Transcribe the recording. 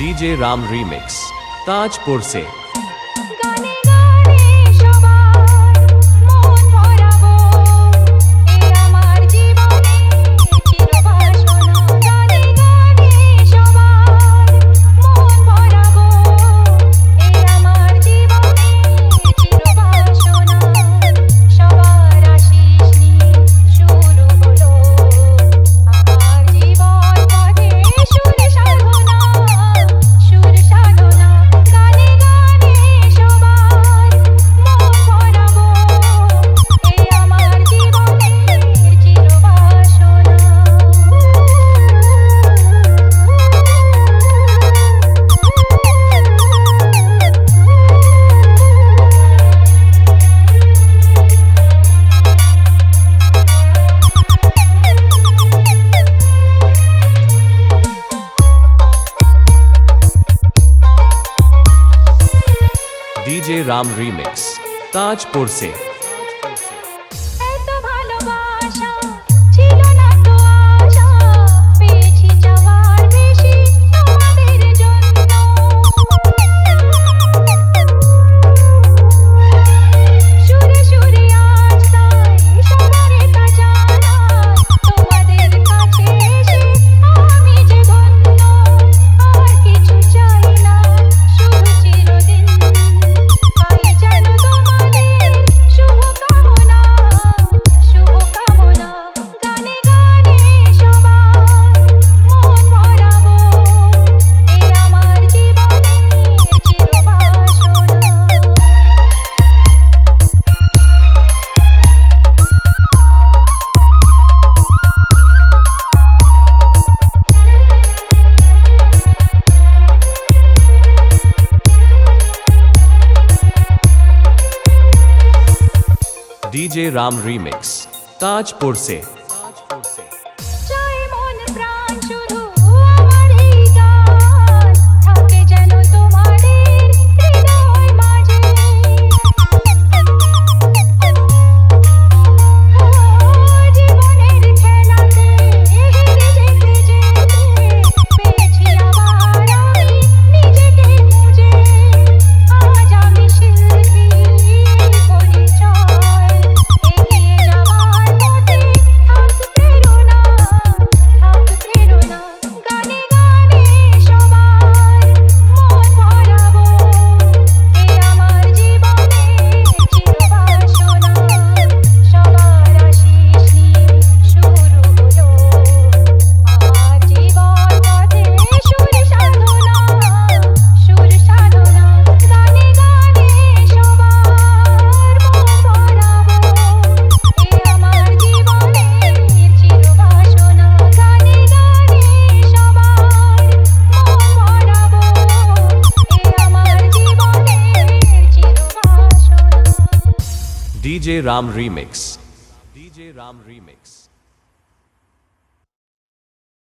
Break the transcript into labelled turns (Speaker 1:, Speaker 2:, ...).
Speaker 1: DJ Ram remix Tajpur से।
Speaker 2: গানে গানে সবার মন ভরাবো, এ আমার জীবনে চিরবাসনা। গানে গানে সবার মন ভরাবো, এ আমার জীবনে চিরবাসনা। সবার আশিস নিয়ে শুরু হলো আমার জীবন পথে সুর সাধনা, সুর সাধনা। গানে গানে সবার মন ভরাবো, এ আমার জীবনের চিরবাসনা।
Speaker 1: डीजे राम रीमिक्स ताजपुर से।
Speaker 2: এত ভালোবাসা ছিল না তো আশা, পেয়েছি চাওয়ার বেশি তোমাদের জন্য। সুরে সুরে আজ তাই সবারে তা জানা, তোমাদের কাছে এসে আমি যে ধন্য। আর কিছু চাই না, শুধু চিরদিন পাই যেন তোমাদের শুভকামনা, শুভকামনা। গানে গানে সবার মন ভরাবো, এ আমার জীবনের চিরবাসনা।
Speaker 1: डीजे राम रीमिक्स ताजपुर से।
Speaker 2: চাই মন প্রাণ শুধু আমার এই গান থাকে যেন তোমাদের হৃদয় মাঝে। জীবনের খেলাতে হেরে যেতে যেতে পেয়েছি আবার আমি নিজেকে খুঁজে। আজ আমি শিল্পী পরিচয়, এগিয়ে যাওয়ার পথে থাক প্রেরণা, থাক প্রেরণা। গানে গানে সবার মন ভরাবো, এ আমার জীবনের চিরবাসনা। সবার আশিস নিয়ে শুরু হলো আমার জীবন পথে সুর সাধনা, সুর সাধনা। গানে গানে সবার মন ভরাবো, এ আমার জীবনের চিরবাসনা। গানে গানে সবার মন ভরাবো, এ আমার জীবনের চিরবাসনা।
Speaker 1: DJ Ram remix DJ Ram remix.